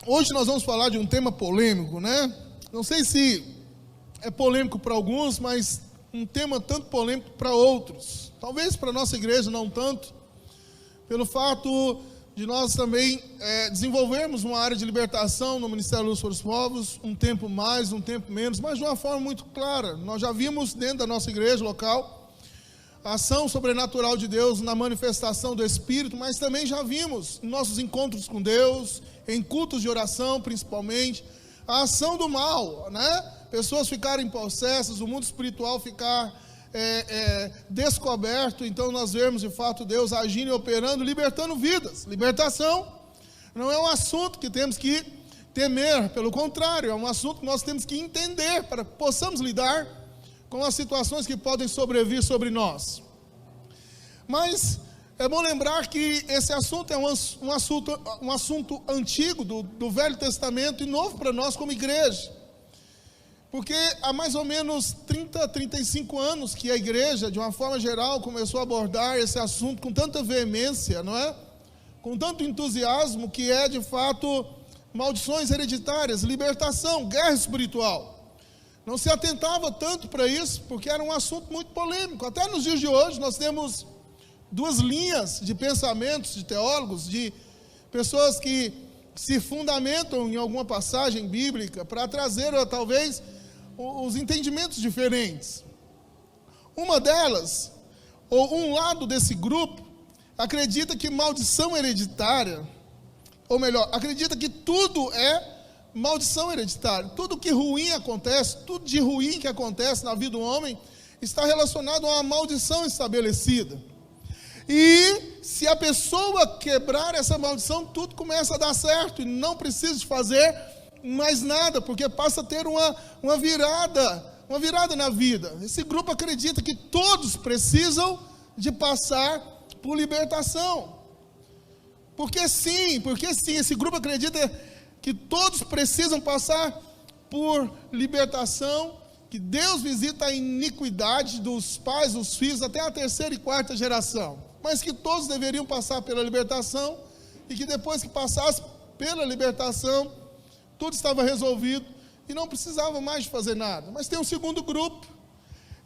Hoje nós vamos falar de um tema polêmico, né? Não sei se é polêmico para alguns, mas um tema tanto polêmico para outros. Talvez para a nossa igreja não tanto, pelo fato de nós também desenvolvermos uma área de libertação no Ministério Luz para os Povos, um tempo mais, um tempo menos, mas de uma forma muito clara. Nós já vimos dentro da nossa igreja local a ação sobrenatural de Deus na manifestação do Espírito, mas também já vimos em nossos encontros com Deus, em cultos de oração principalmente, a ação do mal, né? Pessoas ficarem possessas, o mundo espiritual ficar descoberto. Então nós vemos de fato Deus agindo e operando, libertando vidas. Libertação não é um assunto que temos que temer, pelo contrário, é um assunto que nós temos que entender para que possamos lidar com as situações que podem sobrevir sobre nós. Mas é bom lembrar que esse assunto é um assunto antigo do Velho Testamento e novo para nós como igreja. Porque há mais ou menos 30, 35 anos que a igreja, de uma forma geral, começou a abordar esse assunto com tanta veemência, não é? Com tanto entusiasmo, que é de fato maldições hereditárias, libertação, guerra espiritual. Não se atentava tanto para isso, porque era um assunto muito polêmico. Até nos dias de hoje nós temos duas linhas de pensamentos, de teólogos, de pessoas que se fundamentam em alguma passagem bíblica para trazer talvez os entendimentos diferentes. Uma delas, ou um lado desse grupo, acredita que maldição hereditária, ou melhor, acredita que tudo é maldição hereditária. Tudo que ruim acontece, tudo de ruim que acontece na vida do homem, está relacionado a uma maldição estabelecida. E se a pessoa quebrar essa maldição, tudo começa a dar certo, e não precisa de fazer mais nada, porque passa a ter uma virada na vida. Esse grupo acredita que todos precisam de passar por libertação. Porque sim, esse grupo acredita que todos precisam passar por libertação, que Deus visita a iniquidade dos pais, dos filhos, até a terceira e quarta geração, mas que todos deveriam passar pela libertação, e que depois que passasse pela libertação, tudo estava resolvido, e não precisava mais de fazer nada. Mas tem um segundo grupo,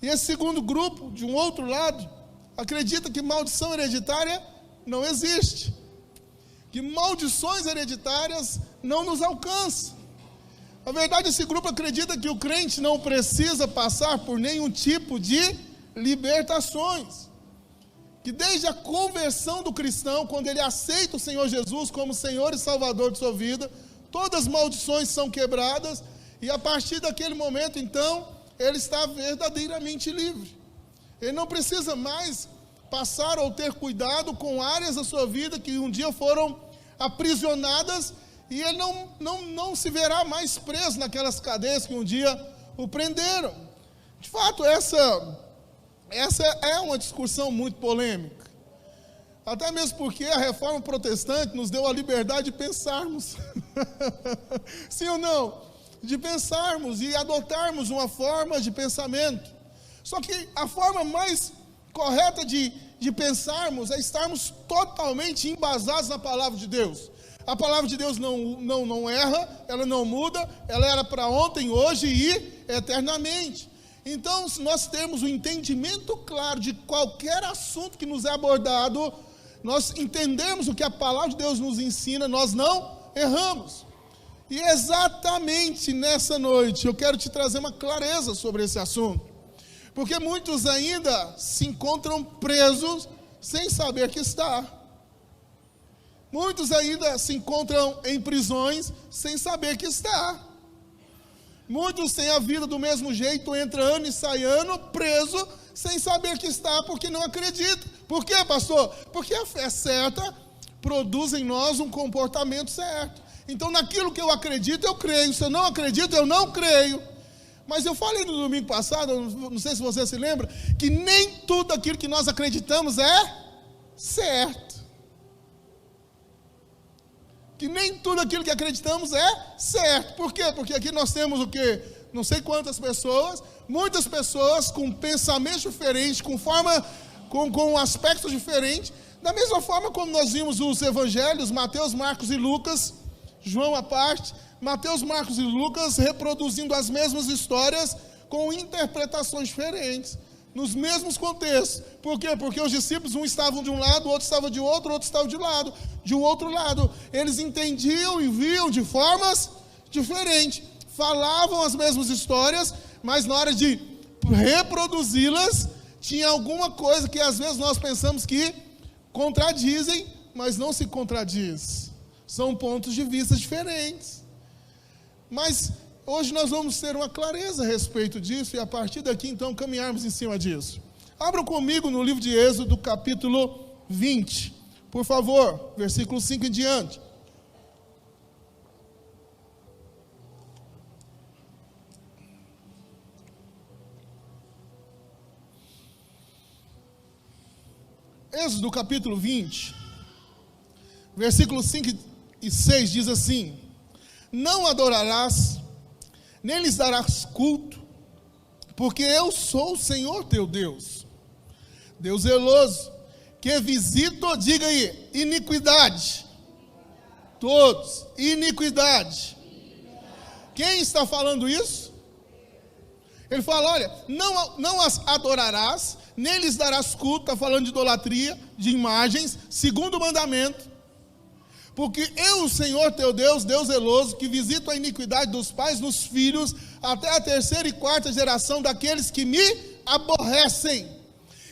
e esse segundo grupo, de um outro lado, acredita que maldição hereditária não existe, que maldições hereditárias não nos alcançam. Na verdade, esse grupo acredita que o crente não precisa passar por nenhum tipo de libertações, que desde a conversão do cristão, quando ele aceita o Senhor Jesus como Senhor e Salvador de sua vida, todas as maldições são quebradas, e a partir daquele momento, então, ele está verdadeiramente livre. Ele não precisa mais passar ou ter cuidado com áreas da sua vida que um dia foram aprisionadas, e ele não se verá mais preso naquelas cadeias que um dia o prenderam. De fato, essa é uma discussão muito polêmica, até mesmo porque a reforma protestante nos deu a liberdade de pensarmos, sim ou não? De pensarmos e adotarmos uma forma de pensamento. Só que a forma mais correta de pensarmos é estarmos totalmente embasados na palavra de Deus. A palavra de Deus não erra, ela não muda, ela era para ontem, hoje e eternamente. Então, se nós temos um entendimento claro de qualquer assunto que nos é abordado, nós entendemos o que a palavra de Deus nos ensina, nós não erramos. E exatamente nessa noite eu quero te trazer uma clareza sobre esse assunto, porque muitos ainda se encontram presos sem saber que está. Muitos ainda se encontram em prisões sem saber que está. Muitos têm a vida do mesmo jeito, entra ano e sai ano, preso, sem saber que está, porque não acredita. Por quê, pastor? Porque a fé certa produz em nós um comportamento certo. Então, naquilo que eu acredito, eu creio. Se eu não acredito, eu não creio. Mas eu falei no domingo passado, não sei se você se lembra, que nem tudo aquilo que nós acreditamos é certo. Que nem tudo aquilo que acreditamos é certo. Por quê? Porque aqui nós temos o quê? Não sei quantas pessoas, muitas pessoas com pensamentos diferentes, com aspectos diferentes. Da mesma forma como nós vimos os evangelhos, Mateus, Marcos e Lucas, João à parte, Mateus, Marcos e Lucas reproduzindo as mesmas histórias com interpretações diferentes, nos mesmos contextos. Por quê? Porque os discípulos, um estavam de um lado, o outro estava de outro, o outro estava de um outro lado. Eles entendiam e viam de formas diferentes, falavam as mesmas histórias, mas na hora de reproduzi-las, tinha alguma coisa que às vezes nós pensamos que contradizem, mas não se contradiz. São pontos de vista diferentes. Mas hoje nós vamos ter uma clareza a respeito disso, e a partir daqui então caminharmos em cima disso. Abram comigo no livro de Êxodo, capítulo 20, por favor, versículo 5 em diante. Êxodo capítulo 20, versículos 5 e 6 diz assim: não adorarás, nem lhes darás culto, porque eu sou o Senhor teu Deus, Deus zeloso, que visito, diga aí, iniquidade, todos, iniquidade. Quem está falando isso? Ele fala, olha, não as adorarás, nem lhes darás culto, está falando de idolatria, de imagens, segundo o mandamento, porque eu, o Senhor teu Deus, Deus zeloso, que visito a iniquidade dos pais nos filhos, até a terceira e quarta geração daqueles que me aborrecem,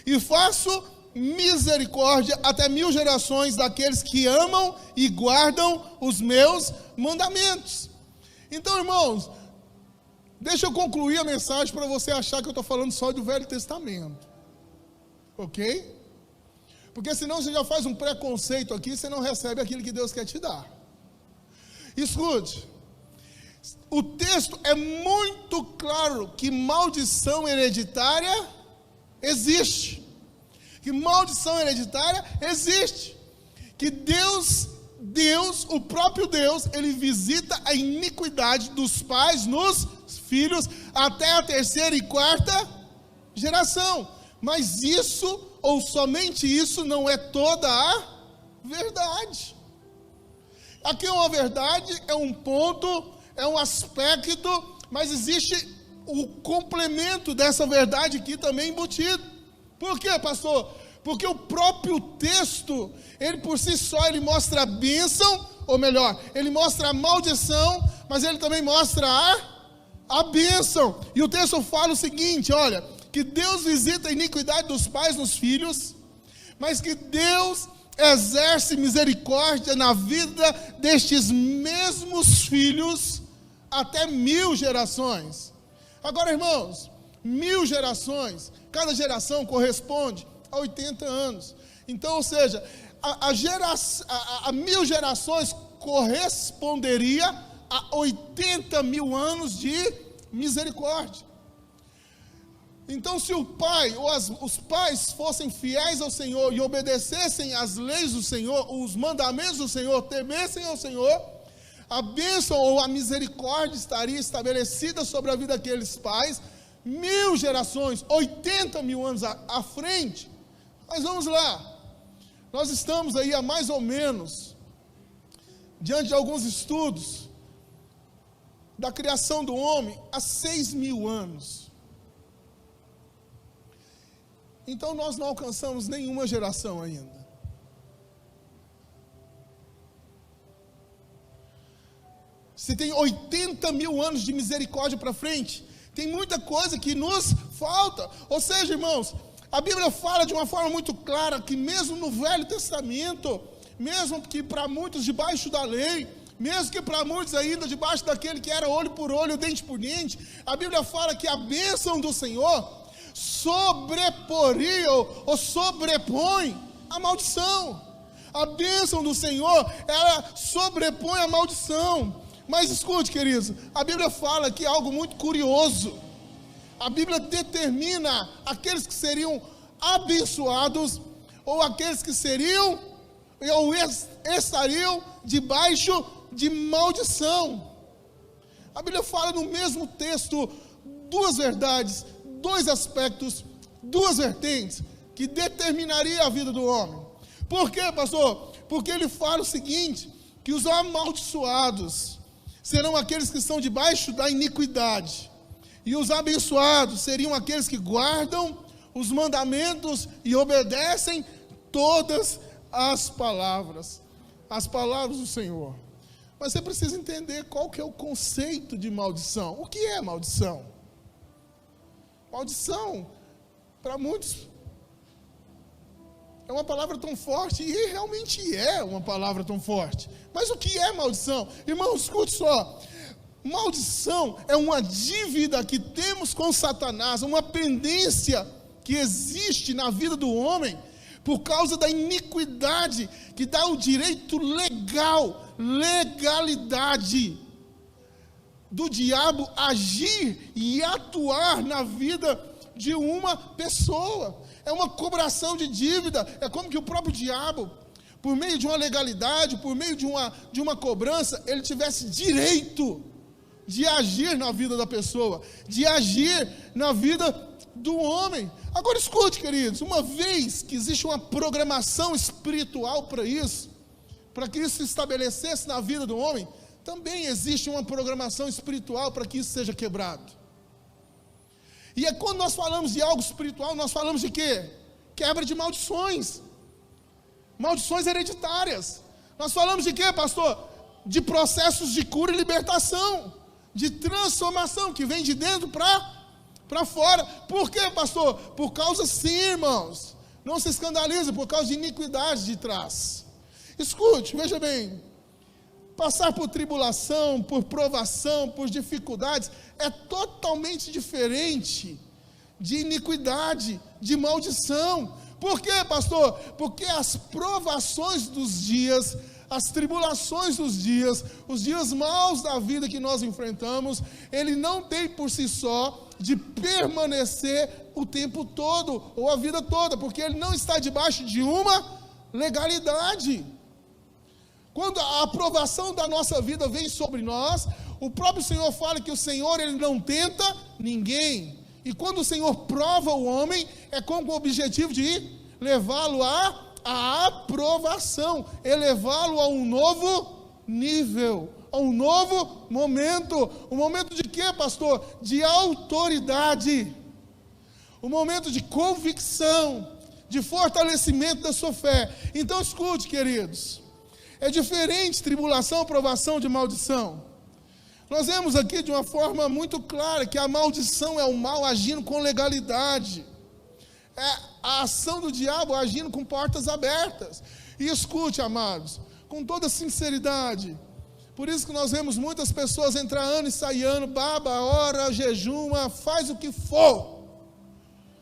e faço misericórdia até 1000 gerações daqueles que amam e guardam os meus mandamentos. Então, irmãos, deixa eu concluir a mensagem para você achar que eu estou falando só do Velho Testamento. Ok? Porque senão você já faz um preconceito aqui, você não recebe aquilo que Deus quer te dar. Escute, o texto é muito claro que maldição hereditária existe. Que maldição hereditária existe. Que Deus, o próprio Deus, Ele visita a iniquidade dos pais nos filhos até a terceira e quarta geração. Mas isso, ou somente isso, não é toda a verdade. Aqui é uma verdade, é um ponto, é um aspecto, mas existe o complemento dessa verdade aqui também embutido. Por quê, pastor? Porque o próprio texto, ele por si só, ele mostra a bênção, ou melhor, ele mostra a maldição, mas ele também mostra a bênção. E o texto fala o seguinte, olha, que Deus visita a iniquidade dos pais nos filhos, mas que Deus exerce misericórdia na vida destes mesmos filhos até 1000 gerações. Agora, irmãos, 1000 gerações, cada geração corresponde a 80 anos. Então, ou seja, a 1000 gerações corresponderia a 80.000 anos de misericórdia. Então, se o pai ou os pais fossem fiéis ao Senhor e obedecessem às leis do Senhor, os mandamentos do Senhor, temessem ao Senhor, a bênção ou a misericórdia estaria estabelecida sobre a vida daqueles pais, 1000 gerações, 80.000 anos à frente. Mas vamos lá, nós estamos aí há mais ou menos, diante de alguns estudos, da criação do homem, há 6.000 anos. Então nós não alcançamos nenhuma geração ainda. Se tem 80.000 anos de misericórdia para frente, tem muita coisa que nos falta. Ou seja, irmãos, a Bíblia fala de uma forma muito clara que mesmo no Velho Testamento, mesmo que para muitos debaixo da lei, mesmo que para muitos ainda debaixo daquele que era olho por olho, dente por dente, a Bíblia fala que a bênção do Senhor sobreporia ou sobrepõe a maldição. A bênção do Senhor, ela sobrepõe a maldição. Mas escute, queridos, a Bíblia fala aqui algo muito curioso. A Bíblia determina aqueles que seriam abençoados ou aqueles que seriam ou estariam debaixo de maldição. A Bíblia fala no mesmo texto duas verdades, dois aspectos, duas vertentes que determinaria a vida do homem. Por quê, pastor? Porque ele fala o seguinte, que os amaldiçoados serão aqueles que estão debaixo da iniquidade, e os abençoados seriam aqueles que guardam os mandamentos e obedecem todas as palavras do Senhor. Mas você precisa entender qual que é o conceito de maldição. O que é maldição? Maldição, para muitos, é uma palavra tão forte, e realmente é uma palavra tão forte. Mas o que é maldição? Irmãos, escute só. Maldição é uma dívida que temos com Satanás, uma pendência que existe na vida do homem, por causa da iniquidade, que dá o direito legalidade do diabo agir e atuar na vida de uma pessoa. É uma cobração de dívida. É como que o próprio diabo, por meio de uma legalidade, por meio de uma cobrança, ele tivesse direito de agir na vida da pessoa, de agir na vida do homem. Agora escute, queridos, uma vez que existe uma programação espiritual para isso, para que isso se estabelecesse na vida do homem, também existe uma programação espiritual para que isso seja quebrado. E é quando nós falamos de algo espiritual, nós falamos de quê? Quebra de maldições. Maldições hereditárias. Nós falamos de quê, pastor? De processos de cura e libertação, de transformação, que vem de dentro para fora. Por quê, pastor? Por causa, sim, irmãos, não se escandalize, por causa de iniquidade de trás. Escute, veja bem, passar por tribulação, por provação, por dificuldades, é totalmente diferente de iniquidade, de maldição. Por quê, pastor? Porque as provações dos dias, as tribulações dos dias, os dias maus da vida que nós enfrentamos, ele não tem por si só de permanecer o tempo todo, ou a vida toda, porque ele não está debaixo de uma legalidade. Quando a aprovação da nossa vida vem sobre nós, o próprio Senhor fala que o Senhor, ele não tenta ninguém, e quando o Senhor prova o homem, é com o objetivo de levá-lo à aprovação, elevá-lo a um novo nível, a um novo momento. Um momento de quê, pastor? De autoridade, um momento de convicção, de fortalecimento da sua fé. Então escute, queridos, é diferente tribulação, provação de maldição. Nós vemos aqui de uma forma muito clara que a maldição é o mal agindo com legalidade, é a ação do diabo agindo com portas abertas. E escute, amados, com toda sinceridade, por isso que nós vemos muitas pessoas entrar ano e sair ano, baba, ora, jejuma, faz o que for,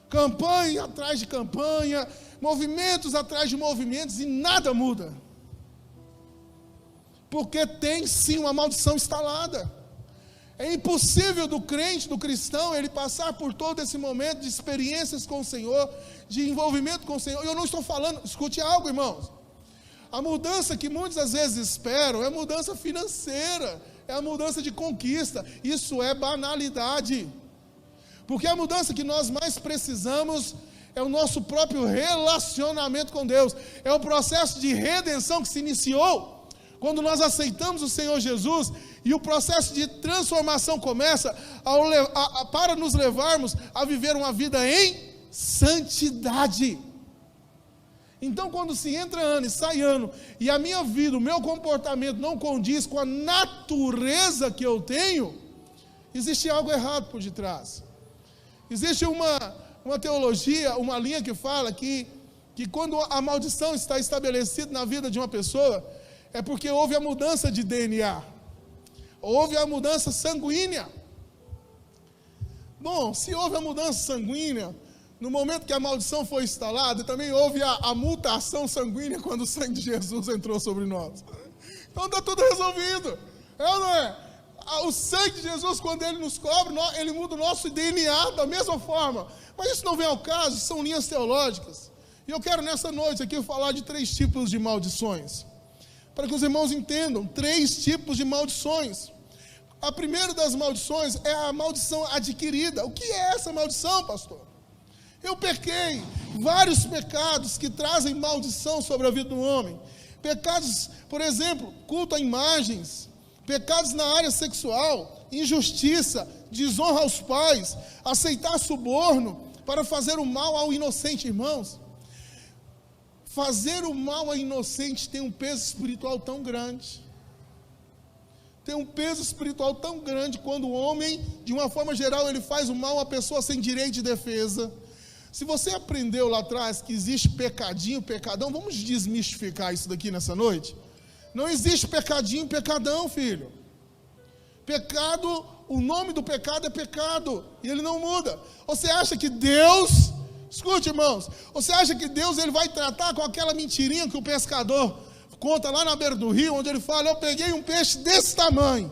campanha atrás de campanha, movimentos atrás de movimentos, e nada muda, porque tem sim uma maldição instalada. É impossível do crente, do cristão, ele passar por todo esse momento de experiências com o Senhor, de envolvimento com o Senhor. Eu não estou falando, escute algo, irmãos, a mudança que muitas às vezes esperam é mudança financeira, é a mudança de conquista. Isso é banalidade, porque a mudança que nós mais precisamos é o nosso próprio relacionamento com Deus, é o processo de redenção que se iniciou quando nós aceitamos o Senhor Jesus, e o processo de transformação começa para nos levarmos a viver uma vida em santidade. Então, quando se entra ano e sai ano, e a minha vida, o meu comportamento não condiz com a natureza que eu tenho, existe algo errado por detrás. Existe uma teologia, uma linha que fala que quando a maldição está estabelecida na vida de uma pessoa, é porque houve a mudança de DNA, houve a mudança sanguínea. Bom, se houve a mudança sanguínea, no momento que a maldição foi instalada, também houve a mutação sanguínea quando o sangue de Jesus entrou sobre nós. Então está tudo resolvido, é ou não é? O sangue de Jesus, quando ele nos cobre, ele muda o nosso DNA da mesma forma. Mas isso não vem ao caso, são linhas teológicas. E eu quero nessa noite aqui falar de 3 tipos de maldições, para que os irmãos entendam, 3 tipos de maldições. A primeira das maldições é a maldição adquirida. O que é essa maldição, pastor? Eu pequei, vários pecados que trazem maldição sobre a vida do homem. pecados, por exemplo, culto a imagens, pecados na área sexual, injustiça, desonra aos pais, aceitar suborno para fazer o mal ao inocente, irmãos. Fazer o mal ao inocente tem um peso espiritual tão grande. Tem um peso espiritual tão grande quando o homem, de uma forma geral, ele faz o mal a pessoa sem direito de defesa. Se você aprendeu lá atrás que existe pecadinho, pecadão, vamos desmistificar isso daqui nessa noite? Não existe pecadinho, pecadão, filho. Pecado, o nome do pecado é pecado, e ele não muda. Você acha que Deus, escute, irmãos, você acha que Deus ele vai tratar com aquela mentirinha que o pescador conta lá na beira do rio, onde ele fala, eu peguei um peixe desse tamanho.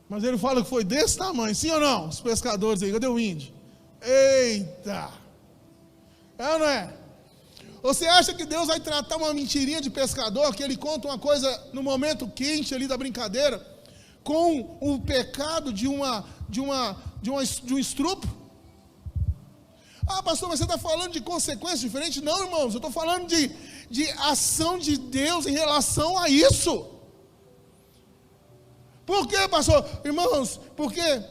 Mas ele fala que foi desse tamanho, sim ou não? Os pescadores aí, cadê o índio? Eita! É ou não é? Você acha que Deus vai tratar uma mentirinha de pescador, que ele conta uma coisa no momento quente ali da brincadeira, com o pecado de um estupro? Ah, pastor, mas você está falando de consequências diferentes? Não, irmãos, eu estou falando de ação de Deus em relação a isso. Por quê, pastor? Irmãos, porque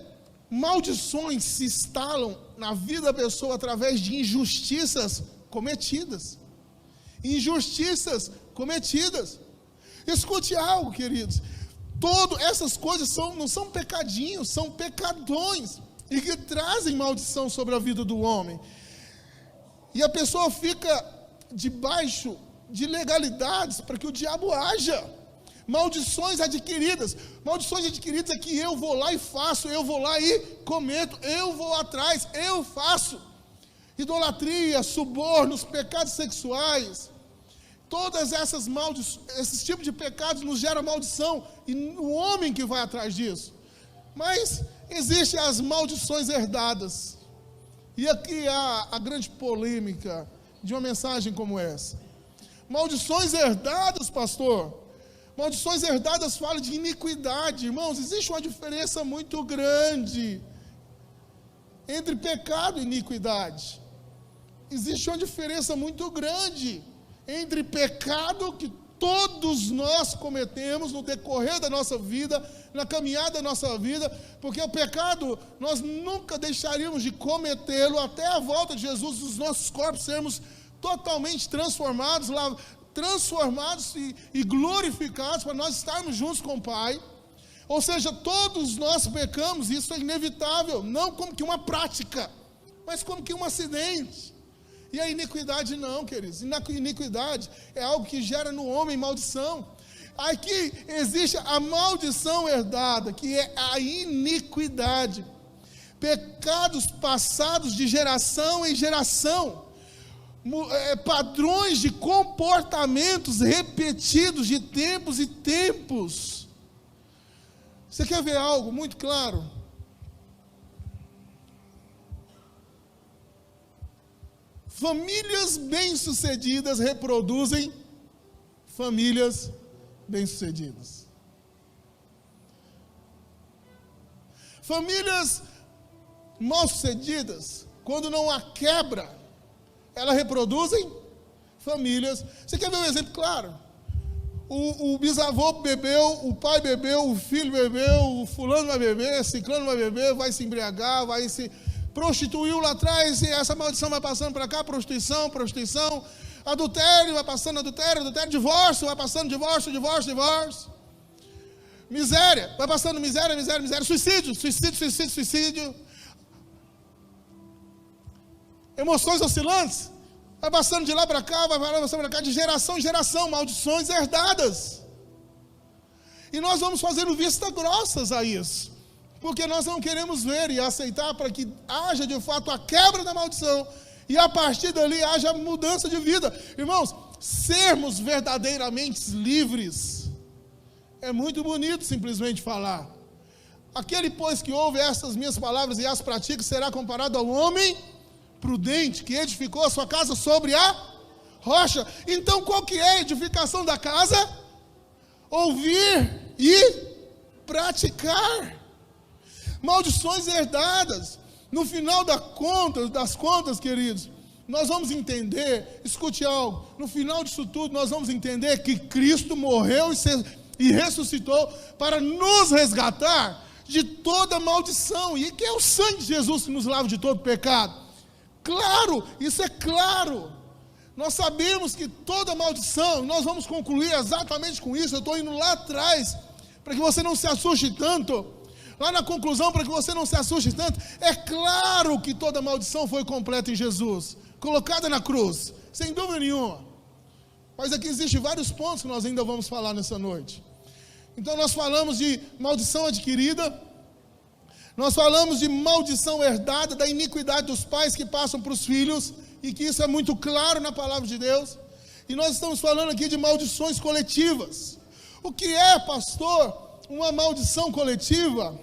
maldições se instalam na vida da pessoa através de injustiças cometidas. Injustiças cometidas. Escute algo, queridos. Essas coisas não são pecadinhos, são pecadões. E que trazem maldição sobre a vida do homem. E a pessoa fica debaixo de legalidades para que o diabo haja. Maldições adquiridas é que eu vou lá e faço, eu vou lá e cometo, eu vou atrás, eu faço. Idolatria, subornos, pecados sexuais, todas essas esses tipos de pecados nos geram maldição, e o homem que vai atrás disso. Mas existem as maldições herdadas, e aqui há a grande polêmica de uma mensagem como essa. Maldições herdadas, pastor. Maldições herdadas falam de iniquidade. Irmãos, existe uma diferença muito grande entre pecado e iniquidade. Existe uma diferença muito grande entre pecado que todos nós cometemos no decorrer da nossa vida, na caminhada da nossa vida, porque o pecado nós nunca deixaríamos de cometê-lo até a volta de Jesus, os nossos corpos sermos totalmente transformados e glorificados para nós estarmos juntos com o Pai. Ou seja, todos nós pecamos, isso é inevitável, não como que uma prática, mas como que um acidente. E a iniquidade não, queridos. Iniquidade é algo que gera no homem maldição. Aqui existe a maldição herdada, que é a iniquidade. Pecados passados de geração em geração. Padrões de comportamentos repetidos de tempos e tempos. Você quer ver algo muito claro? Famílias bem-sucedidas reproduzem famílias bem-sucedidas. Famílias mal-sucedidas, quando não há quebra, elas reproduzem famílias. Você quer ver um exemplo claro? O bisavô bebeu, o pai bebeu, o filho bebeu, o fulano vai beber, ciclano vai beber, vai se embriagar, vai se prostituiu lá atrás, e essa maldição vai passando para cá, prostituição, adultério, vai passando adultério, divórcio, vai passando divórcio, miséria, vai passando miséria, suicídio, emoções oscilantes, vai passando de lá para cá, de geração em geração, maldições herdadas. E nós vamos fazendo vista grossas a isso, porque nós não queremos ver e aceitar para que haja de fato a quebra da maldição, e a partir dali haja mudança de vida. Irmãos, sermos verdadeiramente livres, é muito bonito simplesmente falar. Aquele, pois, que ouve estas minhas palavras e as pratica, será comparado ao homem prudente, que edificou a sua casa sobre a rocha. Então, qual que é a edificação da casa? Ouvir e praticar. Maldições herdadas. No final das contas, queridos, nós vamos entender, escute algo, no final disso tudo nós vamos entender que Cristo morreu e ressuscitou para nos resgatar de toda maldição, e que é o sangue de Jesus que nos lava de todo pecado. Claro, isso é claro, nós sabemos que toda maldição, nós vamos concluir exatamente com isso. Eu estou indo lá atrás, para que você não se assuste tanto, lá na conclusão, para que você não se assuste tanto. É claro que toda maldição foi completa em Jesus, colocada na cruz, sem dúvida nenhuma. Mas aqui existem vários pontos que nós ainda vamos falar nessa noite. Então nós falamos de maldição adquirida, nós falamos de maldição herdada, da iniquidade dos pais que passam para os filhos, e que isso é muito claro na palavra de Deus. E nós estamos falando aqui de maldições coletivas. O que é, pastor, uma maldição coletiva?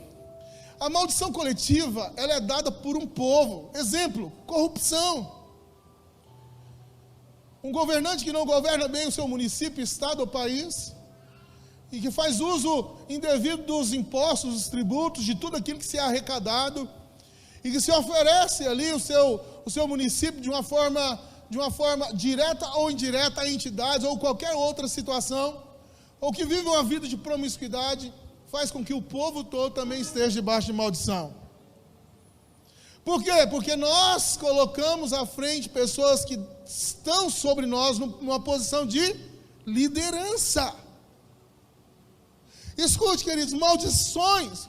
A maldição coletiva, ela é dada por um povo. Exemplo, corrupção. Um governante que não governa bem o seu município, estado ou país, e que faz uso indevido dos impostos, dos tributos, de tudo aquilo que se é arrecadado, e que se oferece ali o seu município de uma forma direta ou indireta a entidades, ou qualquer outra situação, ou que vive uma vida de promiscuidade, faz com que o povo todo também esteja debaixo de maldição. Por quê? Porque nós colocamos à frente pessoas que estão sobre nós numa posição de liderança. Escute, queridos, maldições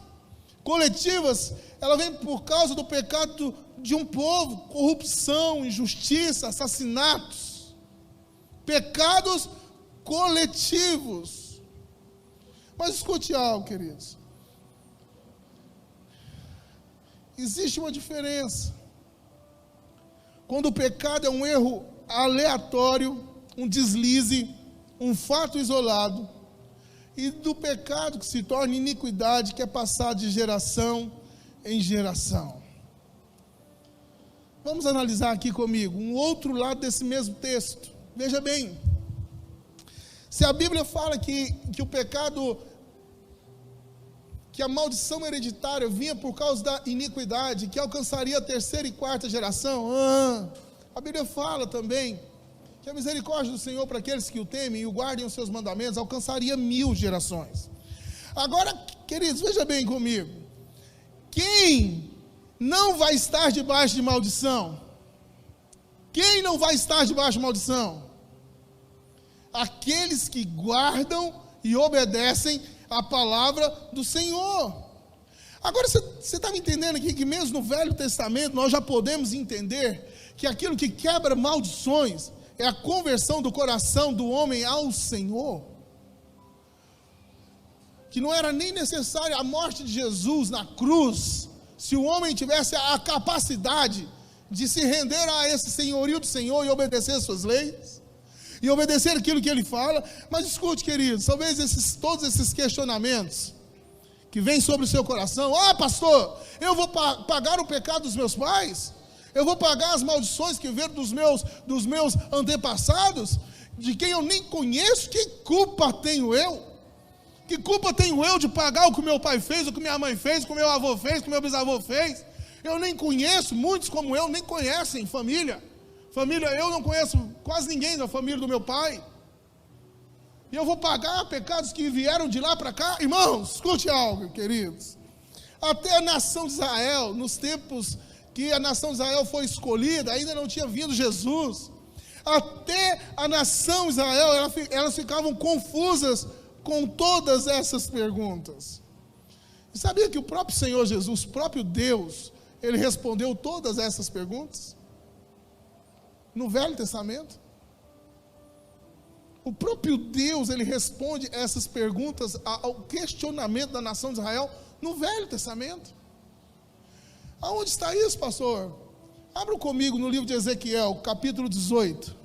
coletivas, ela vem por causa do pecado de um povo, corrupção, injustiça, assassinatos, pecados coletivos. Mas escute algo, queridos, existe uma diferença, quando o pecado é um erro aleatório, um deslize, um fato isolado, e do pecado que se torna iniquidade, que é passado de geração em geração. Vamos analisar aqui comigo um outro lado desse mesmo texto. Veja bem, se a Bíblia fala que o pecado, que a maldição hereditária vinha por causa da iniquidade, que alcançaria a terceira e quarta geração, a Bíblia fala também que a misericórdia do Senhor para aqueles que o temem e o guardem os seus mandamentos alcançaria 1000 gerações. Agora, queridos, veja bem comigo, quem não vai estar debaixo de maldição? Quem não vai estar debaixo de maldição? Aqueles que guardam e obedecem a palavra do Senhor. Agora, você está me entendendo aqui que mesmo no Velho Testamento nós já podemos entender que aquilo que quebra maldições é a conversão do coração do homem ao Senhor, que não era nem necessária a morte de Jesus na cruz, se o homem tivesse a capacidade de se render a esse senhorio do Senhor e obedecer as suas leis, e obedecer aquilo que Ele fala. Mas escute, queridos, talvez todos esses questionamentos que vêm sobre o seu coração: pastor, eu vou pagar o pecado dos meus pais? Eu vou pagar as maldições que vieram dos meus antepassados, de quem eu nem conheço? Que culpa tenho eu? Que culpa tenho eu de pagar o que meu pai fez, o que minha mãe fez, o que meu avô fez, o que meu bisavô fez? Eu nem conheço, muitos como eu nem conhecem família, eu não conheço quase ninguém da família do meu pai, e eu vou pagar pecados que vieram de lá para cá? Irmãos, escute algo, queridos, até a nação de Israel, nos tempos que a nação de Israel foi escolhida, ainda não tinha vindo Jesus, até a nação de Israel, elas ficavam confusas com todas essas perguntas. E sabia que o próprio Senhor Jesus, o próprio Deus, Ele respondeu todas essas perguntas? No Velho Testamento? O próprio Deus, Ele responde essas perguntas ao questionamento da nação de Israel no Velho Testamento. Aonde está isso, pastor? Abra comigo no livro de Ezequiel, capítulo 18,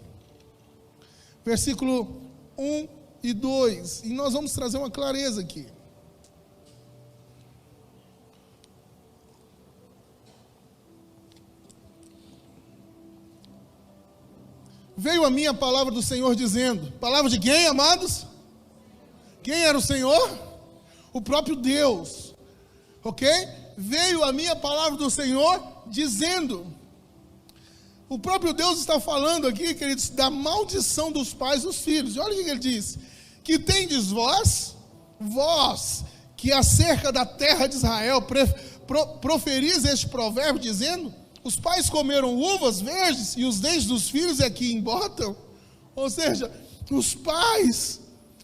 versículo 1 e 2, e nós vamos trazer uma clareza aqui. Veio a mim a palavra do Senhor dizendo: palavra de quem, amados? Quem era o Senhor? O próprio Deus, ok? Veio a mim a palavra do Senhor dizendo: O próprio Deus está falando aqui, queridos, da maldição dos pais dos filhos. E olha o que ele diz: que tendes vós que acerca da terra de Israel proferis este provérbio, dizendo: os pais comeram uvas verdes e os dentes dos filhos é que embotam. Ou seja, os pais,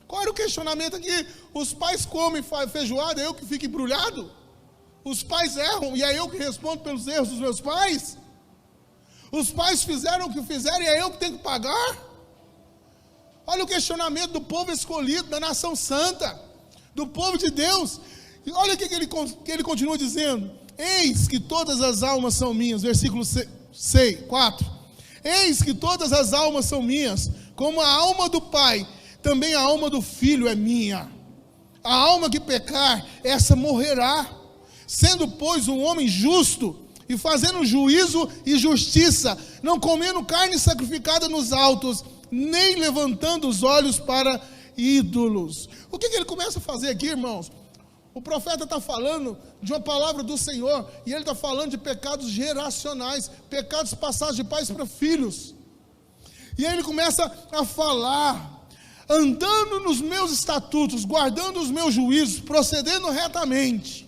qual era o questionamento aqui? Os pais comem feijoada, é eu que fico embrulhado? Os pais erram e é eu que respondo pelos erros dos meus pais? Os pais fizeram o que fizeram e é eu que tenho que pagar? Olha o questionamento do povo escolhido, da nação santa, do povo de Deus. E olha o que ele continua dizendo: eis que todas as almas são minhas, versículo 4. Eis que todas as almas são minhas, como a alma do pai, também a alma do filho é minha. A alma que pecar, essa morrerá. Sendo, pois, um homem justo, e fazendo juízo e justiça, não comendo carne sacrificada nos altos, nem levantando os olhos para ídolos. O que ele começa a fazer aqui, irmãos? O profeta está falando de uma palavra do Senhor, e ele está falando de pecados geracionais, pecados passados de pais para filhos. E aí ele começa a falar: andando nos meus estatutos, guardando os meus juízos, procedendo retamente.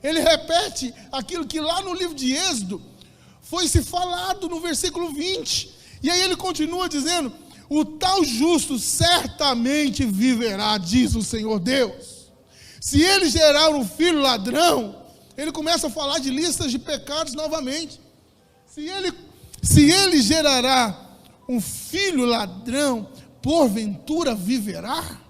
Ele repete aquilo que lá no livro de Êxodo foi se falado no versículo 20. E aí ele continua dizendo: o tal justo certamente viverá, diz o Senhor Deus. Se ele gerar um filho ladrão, ele começa a falar de listas de pecados novamente. Se ele gerará um filho ladrão, porventura viverá?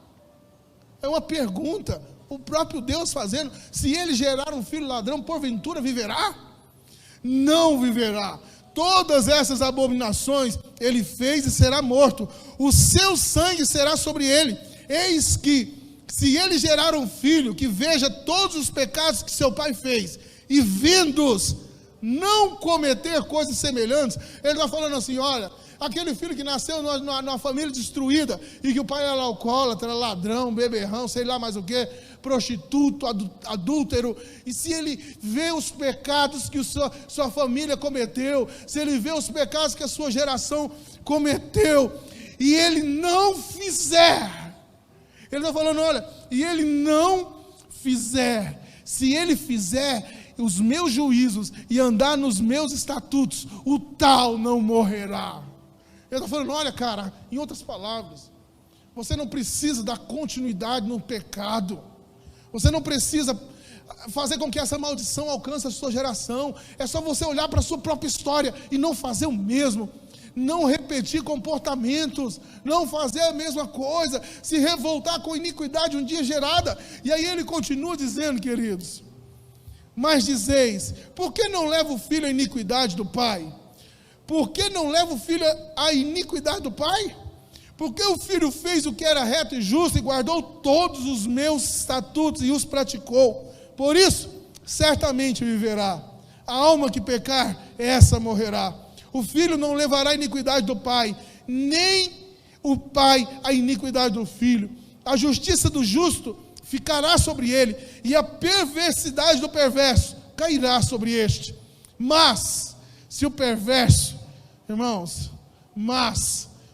É uma pergunta, o próprio Deus fazendo: se ele gerar um filho ladrão, porventura viverá? Não viverá. Todas essas abominações ele fez e será morto. O seu sangue será sobre ele. Eis que, se ele gerar um filho que veja todos os pecados que seu pai fez, e vendo-os não cometer coisas semelhantes, ele está falando assim: olha, aquele filho que nasceu numa família destruída, e que o pai era alcoólatra, ladrão, beberrão, sei lá mais o que, prostituto, adúltero, e se ele vê os pecados que sua família cometeu, se ele vê os pecados que a sua geração cometeu, e ele não fizer, ele está falando: olha, e ele não fizer, se ele fizer os meus juízos e andar nos meus estatutos, o tal não morrerá. Ele está falando: olha, cara, em outras palavras, você não precisa dar continuidade no pecado, você não precisa fazer com que essa maldição alcance a sua geração. É só você olhar para a sua própria história e não fazer o mesmo, não repetir comportamentos, não fazer a mesma coisa, se revoltar com a iniquidade um dia gerada. E aí ele continua dizendo, queridos: mas dizeis, por que não leva o filho à iniquidade do pai? Por que não leva o filho à iniquidade do pai? Porque o filho fez o que era reto e justo, e guardou todos os meus estatutos e os praticou. Por isso, certamente viverá. A alma que pecar, essa morrerá. O filho não levará a iniquidade do pai, nem o pai a iniquidade do filho. A justiça do justo ficará sobre ele, e a perversidade do perverso cairá sobre este. Mas, se o perverso, irmãos,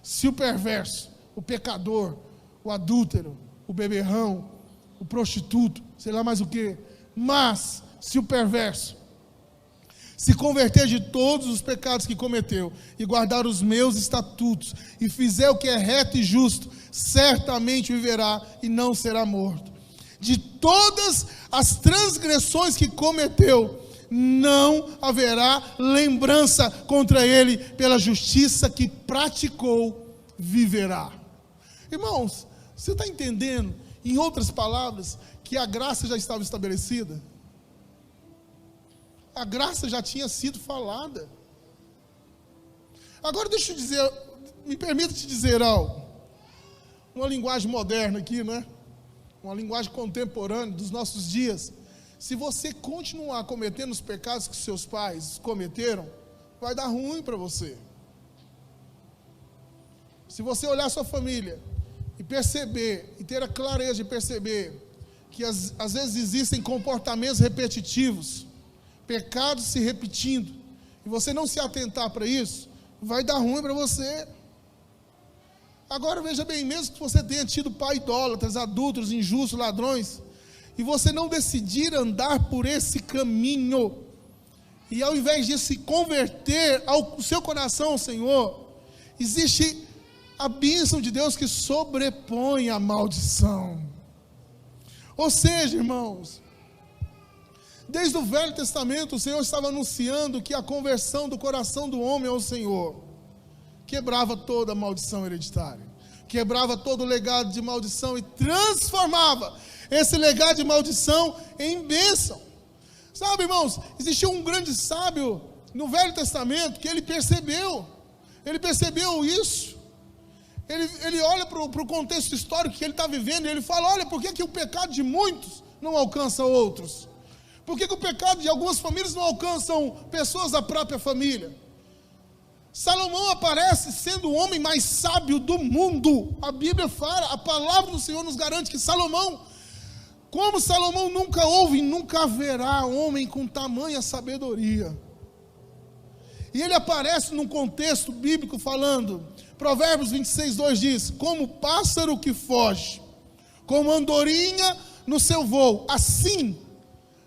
se o perverso, o pecador, o adúltero, o beberrão, o prostituto, sei lá mais o que, mas se o perverso se converter de todos os pecados que cometeu, e guardar os meus estatutos, e fizer o que é reto e justo, certamente viverá e não será morto. De todas as transgressões que cometeu, não haverá lembrança contra ele, pela justiça que praticou, viverá. Irmãos, você está entendendo, em outras palavras, que a graça já estava estabelecida? A graça já tinha sido falada. Agora deixa eu dizer, me permita te dizer algo, uma linguagem moderna aqui, né? Uma linguagem contemporânea dos nossos dias. Se você continuar cometendo os pecados que seus pais cometeram, vai dar ruim para você. Se você olhar sua família e perceber, e ter a clareza de perceber que às vezes existem comportamentos repetitivos, pecados se repetindo, e você não se atentar para isso, vai dar ruim para você. Agora veja bem, mesmo que você tenha tido pai idólatras, adúlteros, injustos, ladrões, e você não decidir andar por esse caminho, e ao invés de se converter ao seu coração ao Senhor, existe a bênção de Deus que sobrepõe a maldição. Ou seja, irmãos, desde o Velho Testamento o Senhor estava anunciando que a conversão do coração do homem ao Senhor quebrava toda a maldição hereditária, quebrava todo o legado de maldição e transformava esse legado de maldição em bênção. Sabe, irmãos, existia um grande sábio no Velho Testamento que ele percebeu isso. Ele olha para o contexto histórico que ele está vivendo e ele fala: olha, por que o pecado de muitos não alcança outros? Por que o pecado de algumas famílias não alcançam pessoas da própria família? Salomão aparece sendo o homem mais sábio do mundo. A Bíblia fala, a palavra do Senhor nos garante que como Salomão nunca houve e nunca haverá homem com tamanha sabedoria. E ele aparece num contexto bíblico falando, Provérbios 26:2 diz: como pássaro que foge, como andorinha no seu voo, assim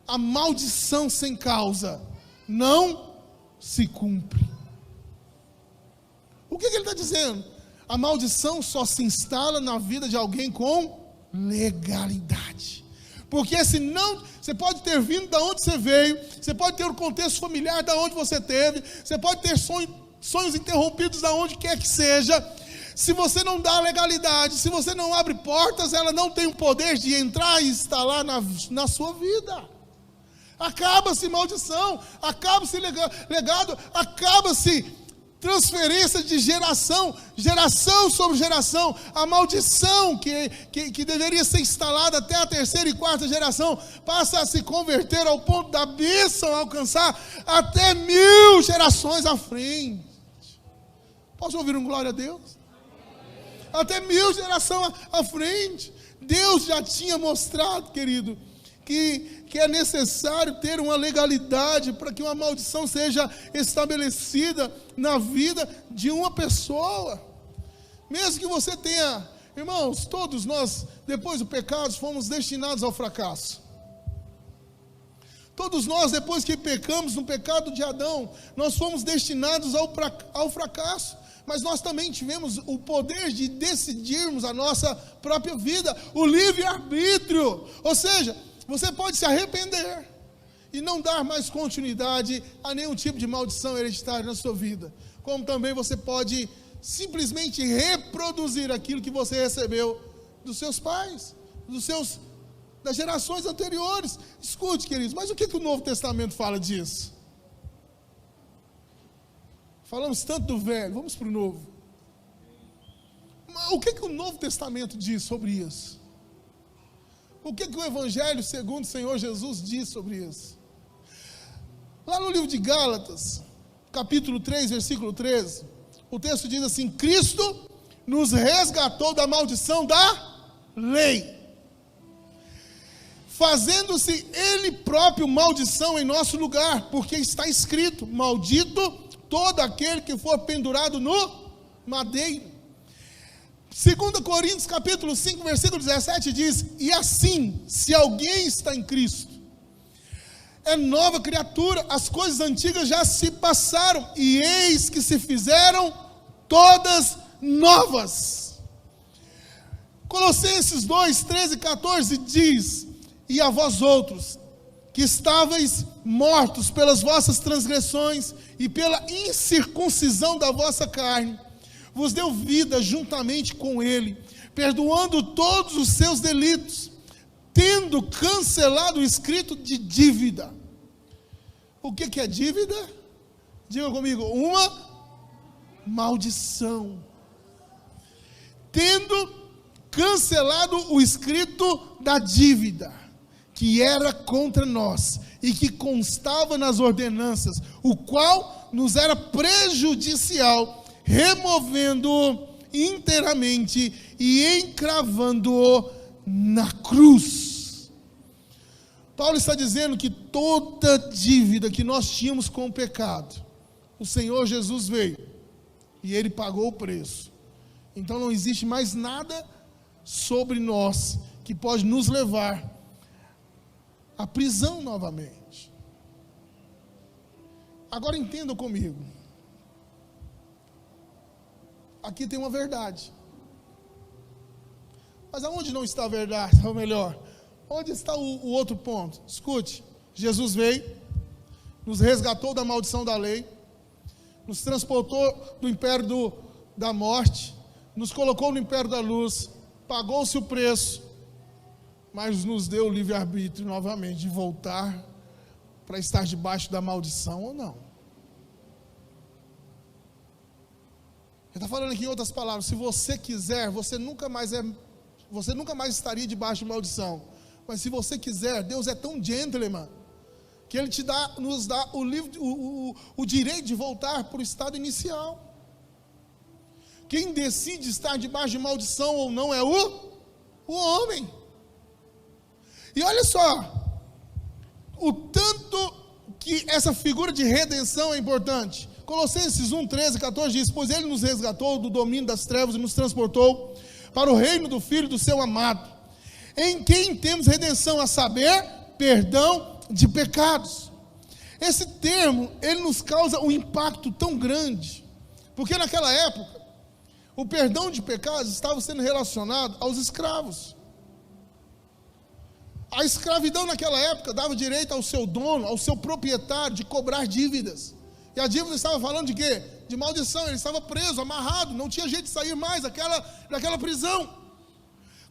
a maldição sem causa não se cumpre. O que ele está dizendo? A maldição só se instala na vida de alguém com legalidade. Porque senão, você pode ter vindo da onde você veio, você pode ter o contexto familiar da onde você teve, você pode ter sonhos interrompidos da onde quer que seja. Se você não dá legalidade, se você não abre portas, ela não tem o poder de entrar e instalar na sua vida. Acaba-se maldição, acaba-se legado, acaba-se transferência de geração sobre geração. A maldição que deveria ser instalada até a terceira e quarta geração passa a se converter ao ponto da bênção alcançar até 1000 gerações à frente. Posso ouvir um glória a Deus? Até 1000 gerações à frente. Deus já tinha mostrado, querido, que é necessário ter uma legalidade para que uma maldição seja estabelecida na vida de uma pessoa. Mesmo que você tenha, irmãos, todos nós, depois do pecado, fomos destinados ao fracasso. Todos nós, depois que pecamos no pecado de Adão, nós fomos destinados ao fracasso. Mas nós também tivemos o poder de decidirmos a nossa própria vida, o livre-arbítrio. Ou seja, você pode se arrepender e não dar mais continuidade a nenhum tipo de maldição hereditária na sua vida. Como também você pode simplesmente reproduzir aquilo que você recebeu dos seus pais, das gerações anteriores. Escute, queridos, mas o que o Novo Testamento fala disso? Falamos tanto do Velho, vamos para o Novo. O que o Novo Testamento diz sobre isso? O que o Evangelho segundo o Senhor Jesus diz sobre isso? Lá no livro de Gálatas, capítulo 3, versículo 13, o texto diz assim: Cristo nos resgatou da maldição da lei, fazendo-se Ele próprio maldição em nosso lugar, porque está escrito: maldito todo aquele que for pendurado no madeiro. 2 Coríntios capítulo 5, versículo 17 diz: e assim, se alguém está em Cristo, é nova criatura, as coisas antigas já se passaram, e eis que se fizeram todas novas. Colossenses 2, 13 e 14 diz: e a vós outros, que estáveis mortos pelas vossas transgressões e pela incircuncisão da vossa carne, vos deu vida juntamente com Ele, perdoando todos os seus delitos, tendo cancelado o escrito de dívida. O que é dívida? Diga comigo: uma maldição. Tendo cancelado o escrito da dívida, que era contra nós, e que constava nas ordenanças, o qual nos era prejudicial, removendo-o inteiramente e encravando-o na cruz. Paulo está dizendo que toda dívida que nós tínhamos com o pecado, o Senhor Jesus veio e Ele pagou o preço. Então não existe mais nada sobre nós que pode nos levar à prisão novamente. Agora entendam comigo. Aqui tem uma verdade. Mas aonde não está a verdade? Ou melhor, onde está o outro ponto? Escute, Jesus veio, nos resgatou da maldição da lei, nos transportou do império da morte, nos colocou no império da luz, pagou-se o preço, mas nos deu o livre-arbítrio novamente de voltar para estar debaixo da maldição ou não. Ele está falando aqui em outras palavras, se você quiser, você nunca mais estaria debaixo de maldição. Mas se você quiser, Deus é tão gentleman, que Ele nos dá o direito de voltar para o estado inicial. Quem decide estar debaixo de maldição ou não é o homem. E olha só, o tanto que essa figura de redenção é importante. Colossenses 1, 13, 14 diz: pois Ele nos resgatou do domínio das trevas e nos transportou para o reino do Filho do seu amado, em quem temos redenção, a saber, perdão de pecados. Esse termo, ele nos causa um impacto tão grande, porque naquela época, o perdão de pecados estava sendo relacionado aos escravos. A escravidão naquela época dava direito ao seu dono, ao seu proprietário, de cobrar dívidas. E a dívida estava falando de quê? De maldição. Ele estava preso, amarrado, não tinha jeito de sair mais daquela prisão.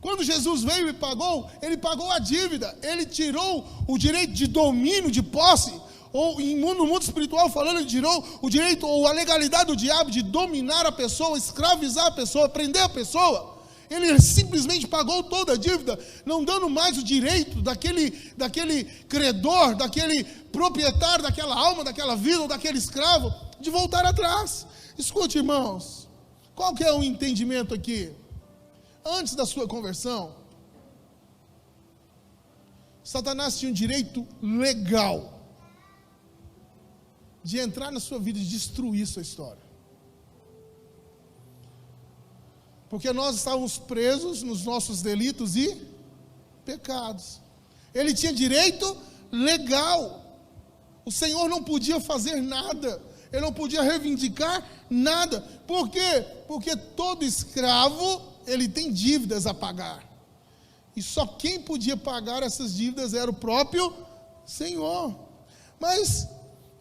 Quando Jesus veio e pagou, Ele pagou a dívida. Ele tirou o direito de domínio, de posse, ou no mundo espiritual falando, Ele tirou o direito ou a legalidade do diabo de dominar a pessoa, escravizar a pessoa, prender a pessoa. Ele simplesmente pagou toda a dívida, não dando mais o direito daquele credor, daquele proprietário, daquela alma, daquela vida ou daquele escravo, de voltar atrás. Escute, irmãos, qual que é o entendimento aqui? Antes da sua conversão, Satanás tinha um direito legal de entrar na sua vida e destruir sua história. Porque nós estávamos presos nos nossos delitos e pecados. Ele tinha direito legal. O Senhor não podia fazer nada. Ele não podia reivindicar nada. Por quê? Porque todo escravo, ele tem dívidas a pagar. E só quem podia pagar essas dívidas era o próprio Senhor. Mas,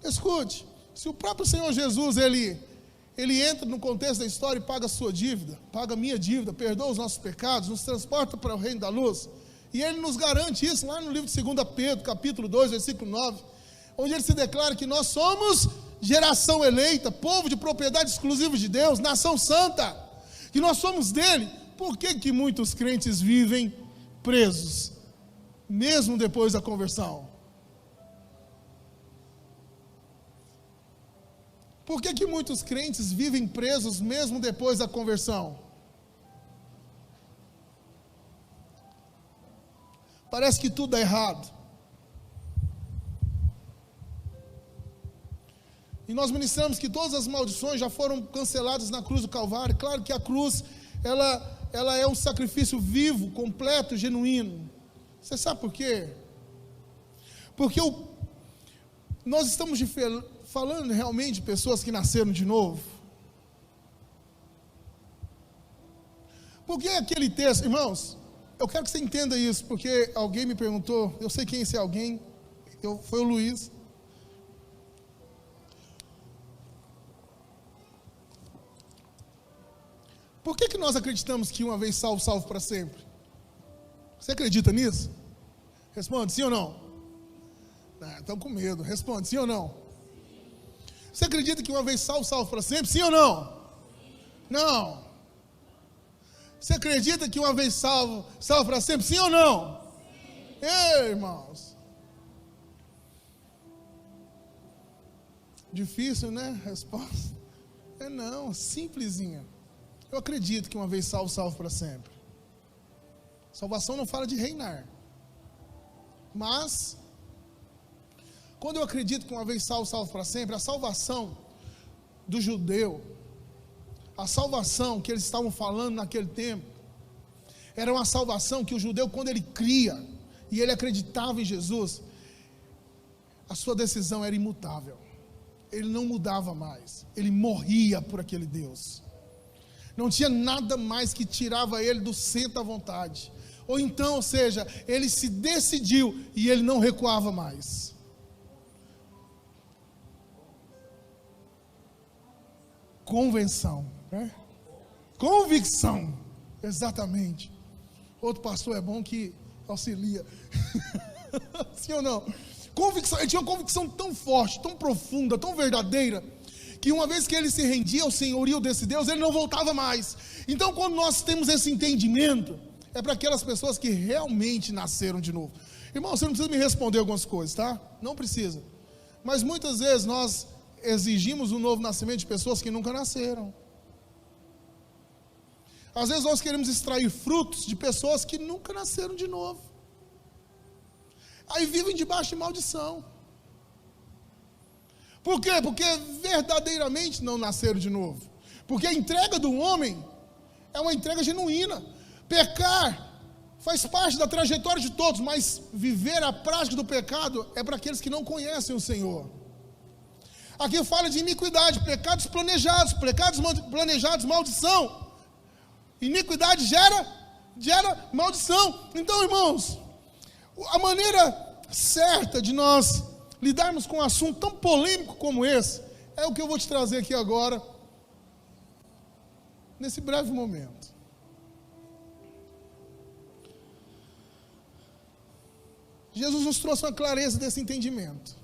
escute, se o próprio Senhor Jesus, ele entra no contexto da história e paga a sua dívida, paga a minha dívida, perdoa os nossos pecados, nos transporta para o reino da luz, e Ele nos garante isso lá no livro de 2 Pedro, capítulo 2, versículo 9, onde Ele se declara que nós somos geração eleita, povo de propriedade exclusiva de Deus, nação santa, que nós somos dele. Por que muitos crentes vivem presos, mesmo depois da conversão? Por que muitos crentes vivem presos mesmo depois da conversão? Parece que tudo é errado. E nós ministramos que todas as maldições já foram canceladas na cruz do Calvário. Claro que a cruz, ela é um sacrifício vivo, completo, genuíno. Você sabe por quê? Porque nós estamos falando realmente de pessoas que nasceram de novo. Porque aquele texto, irmãos, eu quero que você entenda isso, porque alguém me perguntou, eu sei quem esse alguém, foi o Luiz. Por que nós acreditamos que uma vez salvo, salvo para sempre? Você acredita nisso? Responde, sim ou não? Estão com medo, responde, sim ou não? Você acredita que uma vez salvo, salvo para sempre? Sim ou não? Não. Você acredita que uma vez salvo, salvo para sempre? Sim ou não? Ei, irmãos. Difícil, né? Resposta. Não, simplesinha. Eu acredito que uma vez salvo, salvo para sempre. Salvação não fala de reinar. Mas, quando eu acredito que uma vez salvo, salvo para sempre, a salvação do judeu, a salvação que eles estavam falando naquele tempo, era uma salvação que o judeu, quando ele cria, e ele acreditava em Jesus, a sua decisão era imutável. Ele não mudava mais. Ele morria por aquele Deus. Não tinha nada mais que tirava ele do centro da vontade. Ou então, ou seja, ele se decidiu e ele não recuava mais. Convenção, né? Convicção, exatamente. Outro pastor é bom que auxilia. Sim ou não? Convicção, ele tinha uma convicção tão forte, tão profunda, tão verdadeira, que uma vez que ele se rendia ao senhorio desse Deus, ele não voltava mais. Então, quando nós temos esse entendimento, é para aquelas pessoas que realmente nasceram de novo. Irmão, você não precisa me responder algumas coisas, tá? Não precisa. Mas muitas vezes nós exigimos um novo nascimento de pessoas que nunca nasceram. Às vezes nós queremos extrair frutos de pessoas que nunca nasceram de novo. Aí vivem debaixo de maldição. Por quê? Porque verdadeiramente não nasceram de novo. Porque a entrega do homem é uma entrega genuína. Pecar faz parte da trajetória de todos, mas viver a prática do pecado é para aqueles que não conhecem o Senhor. Aqui fala de iniquidade, pecados planejados, maldição. Iniquidade gera maldição. Então, irmãos, a maneira certa de nós lidarmos com um assunto tão polêmico como esse, é o que eu vou te trazer aqui agora, nesse breve momento. Jesus nos trouxe uma clareza desse entendimento.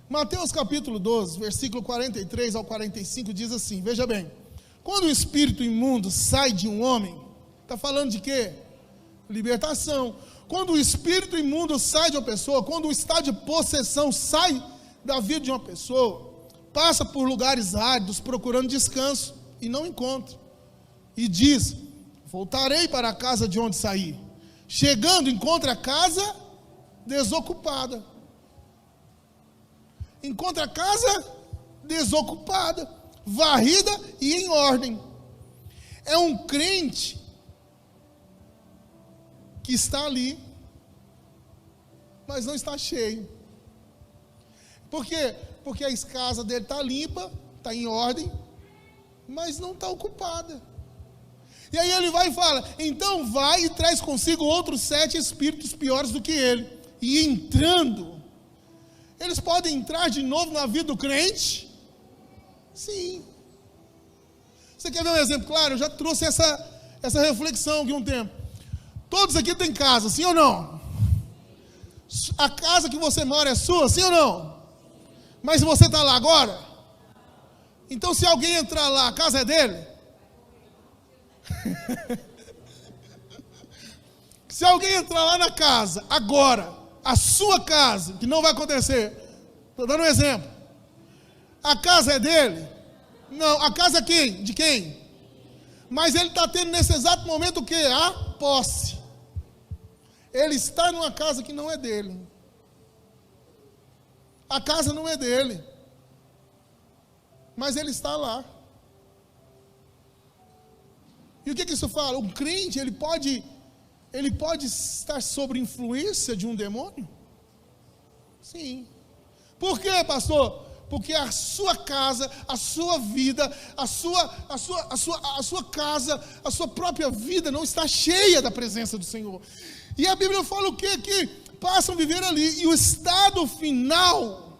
Mateus capítulo 12, versículo 43 ao 45 diz assim, veja bem, quando o espírito imundo sai de um homem, está falando de quê? Libertação. Quando o espírito imundo sai de uma pessoa, quando o estado de possessão sai da vida de uma pessoa, passa por lugares áridos procurando descanso e não encontra. E diz, voltarei para a casa de onde saí. Chegando, encontra a casa desocupada. Encontra a casa desocupada, varrida e em ordem. É um crente que está ali, mas não está cheio. Por quê? Porque a casa dele está limpa, está em ordem, mas não está ocupada. E aí ele vai e fala, então vai e traz consigo outros 7 espíritos piores do que ele. E entrando, eles podem entrar de novo na vida do crente? Sim. Você quer ver um exemplo claro? Eu já trouxe essa reflexão aqui um tempo. Todos aqui têm casa, sim ou não? A casa que você mora é sua, sim ou não? Mas você está lá agora? Então se alguém entrar lá, a casa é dele? Se alguém entrar lá na casa, agora, a sua casa, que não vai acontecer, estou dando um exemplo, a casa é dele? Não, a casa é quem? De quem? Mas ele está tendo nesse exato momento o quê? A posse. Ele está numa casa que não é dele. A casa não é dele, mas ele está lá. E o que isso fala? Um crente, ele pode estar sob influência de um demônio? Sim. Por quê, pastor? Porque a sua casa, a sua vida, a sua casa, a sua própria vida não está cheia da presença do Senhor. E a Bíblia fala o quê? Que passam a viver ali, e o estado final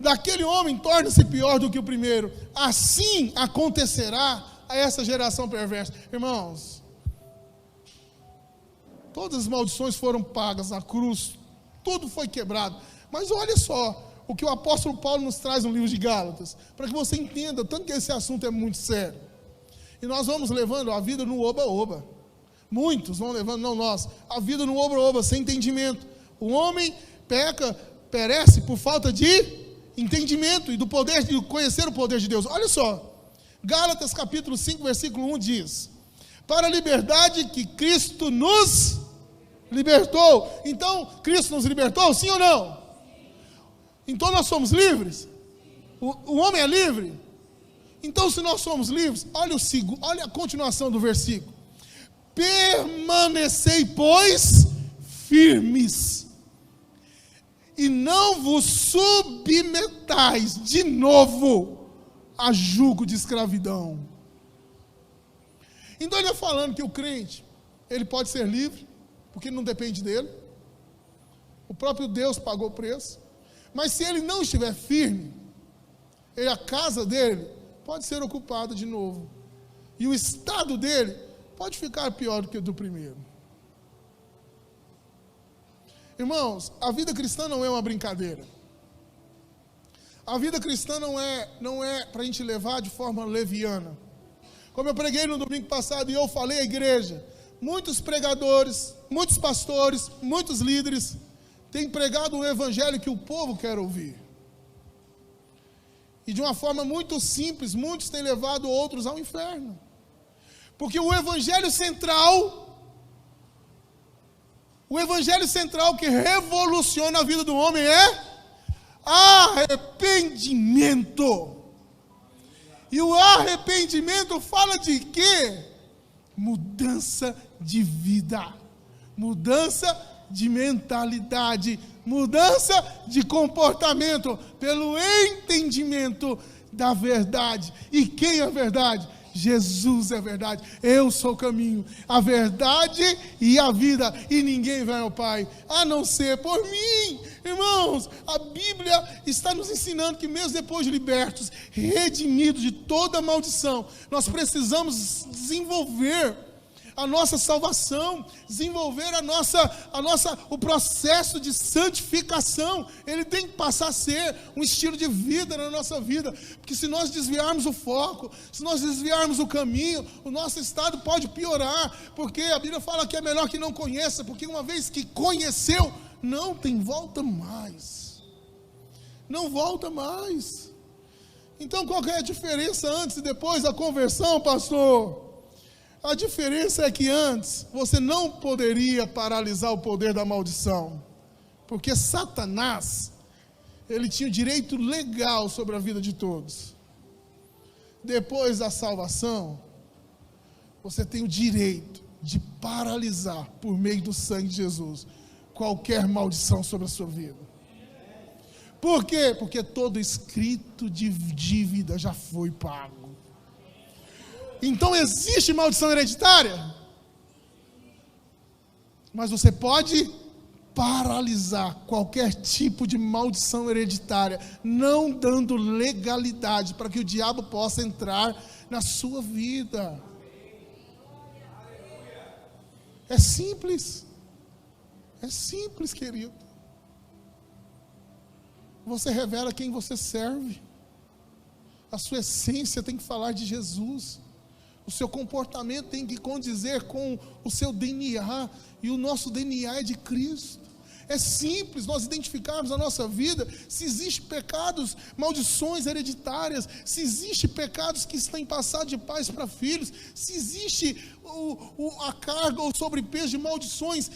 daquele homem torna-se pior do que o primeiro. Assim acontecerá a essa geração perversa. Irmãos, todas as maldições foram pagas na cruz, tudo foi quebrado. Mas olha só o que o apóstolo Paulo nos traz no livro de Gálatas, para que você entenda tanto que esse assunto é muito sério. E nós vamos levando a vida no oba-oba. Muitos vão levando, não nós, a vida no oba-oba, sem entendimento. O homem peca, perece por falta de entendimento e do poder, de conhecer o poder de Deus. Olha só, Gálatas capítulo 5, versículo 1 diz, para a liberdade que Cristo nos libertou. Então, Cristo nos libertou, sim ou não? Então nós somos livres? O homem é livre? Então, se nós somos livres, olha a continuação do versículo. Permanecei, pois, firmes, e não vos submetais de novo a jugo de escravidão. Então ele está falando que o crente, ele pode ser livre, porque não depende dele. O próprio Deus pagou o preço. Mas se ele não estiver firme, a casa dele pode ser ocupada de novo. E o estado dele pode ficar pior do que o do primeiro. Irmãos, a vida cristã não é uma brincadeira. A vida cristã não é para a gente levar de forma leviana. Como eu preguei no domingo passado e eu falei à igreja, muitos pregadores, muitos pastores, muitos líderes têm pregado um evangelho que o povo quer ouvir. E de uma forma muito simples, muitos têm levado outros ao inferno. Porque o evangelho central que revoluciona a vida do homem é arrependimento. E o arrependimento fala de quê? Mudança de vida, mudança de mentalidade, mudança de comportamento, pelo entendimento da verdade. E quem é a verdade? Jesus é a verdade. Eu sou o caminho, a verdade e a vida, e ninguém vai ao Pai a não ser por mim. Irmãos, a Bíblia está nos ensinando que mesmo depois de libertos, redimidos de toda maldição, nós precisamos desenvolver a nossa salvação, desenvolver o processo de santificação. Ele tem que passar a ser um estilo de vida na nossa vida, porque se nós desviarmos o foco, se nós desviarmos o caminho, o nosso estado pode piorar, porque a Bíblia fala que é melhor que não conheça, porque uma vez que conheceu, não tem volta mais, não volta mais. Então qual que é a diferença antes e depois da conversão, pastor? A diferença é que antes você não poderia paralisar o poder da maldição, porque Satanás, ele tinha o direito legal sobre a vida de todos. Depois da salvação, você tem o direito de paralisar, por meio do sangue de Jesus, qualquer maldição sobre a sua vida. Por quê? Porque todo escrito de dívida já foi pago. Então existe maldição hereditária, mas você pode paralisar qualquer tipo de maldição hereditária, não dando legalidade para que o diabo possa entrar na sua vida. É simples, querido. Você revela quem você serve. A sua essência tem que falar de Jesus. O seu comportamento tem que condizer com o seu DNA, e o nosso DNA é de Cristo. É simples nós identificarmos na nossa vida se existem pecados, maldições hereditárias, se existem pecados que estão passados de pais para filhos, se existe a carga ou sobrepeso de maldições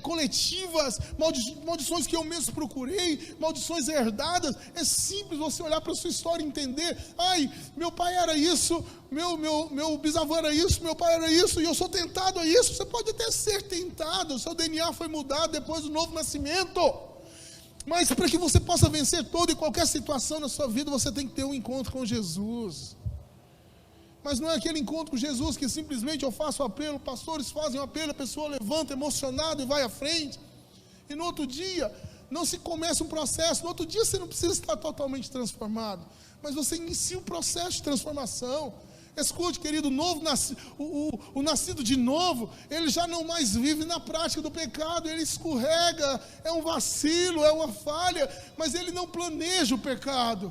coletivas, maldições que eu mesmo procurei, maldições herdadas. É simples você olhar para a sua história e entender: ai, meu pai era isso, meu bisavô era isso, meu pai era isso, e eu sou tentado a isso. Você pode até ser tentado, o seu DNA foi mudado depois do novo nascimento, mas para que você possa vencer toda e qualquer situação na sua vida, você tem que ter um encontro com Jesus. Mas não é aquele encontro com Jesus que simplesmente eu faço o apelo, pastores fazem o apelo, a pessoa levanta emocionada e vai à frente, e no outro dia não se começa um processo. No outro dia você não precisa estar totalmente transformado, mas você inicia um processo de transformação. Escute, querido, o nascido de novo, ele já não mais vive na prática do pecado, ele escorrega, é um vacilo, é uma falha, mas ele não planeja o pecado,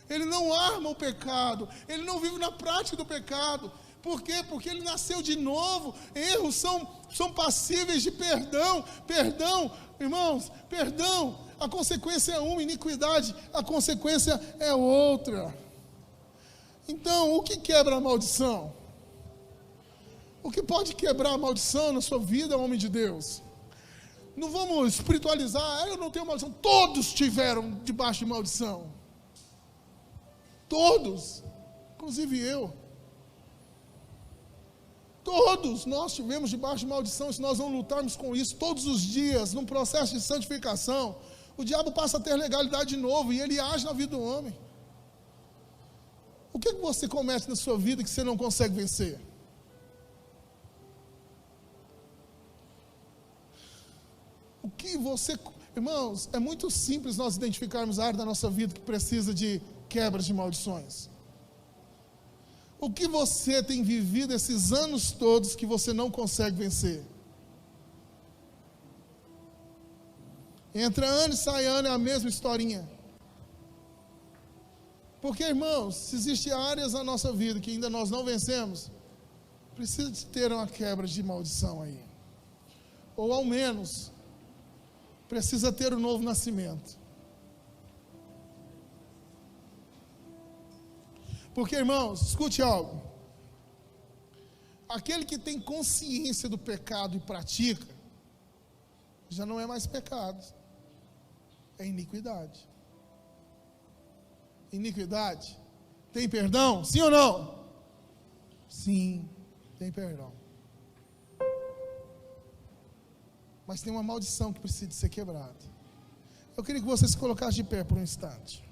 ele não arma o pecado, ele não vive na prática do pecado. Por quê? Porque ele nasceu de novo. Erros são passíveis de perdão. Perdão, irmãos, perdão. A consequência é uma, iniquidade, a consequência é outra. Então, o que quebra a maldição? O que pode quebrar a maldição na sua vida, homem de Deus? Não vamos espiritualizar: eu não tenho maldição. Todos tiveram debaixo de maldição. Todos, inclusive eu. Todos nós estivemos debaixo de maldição. Se nós não lutarmos com isso todos os dias, num processo de santificação, o diabo passa a ter legalidade de novo e ele age na vida do homem. O que você comete na sua vida que você não consegue vencer? O que você... Irmãos, é muito simples nós identificarmos a área da nossa vida que precisa de quebras de maldições. O que você tem vivido esses anos todos que você não consegue vencer? Entra ano e sai ano, é a mesma historinha. Porque, irmãos, se existem áreas na nossa vida que ainda nós não vencemos, precisa de ter uma quebra de maldição aí. Ou ao menos, precisa ter um novo nascimento. Porque, irmãos, escute algo. Aquele que tem consciência do pecado e pratica, já não é mais pecado, é iniquidade. Iniquidade tem perdão? Sim ou não? Sim, tem perdão. Mas tem uma maldição que precisa ser quebrada. Eu queria que você se colocasse de pé por um instante.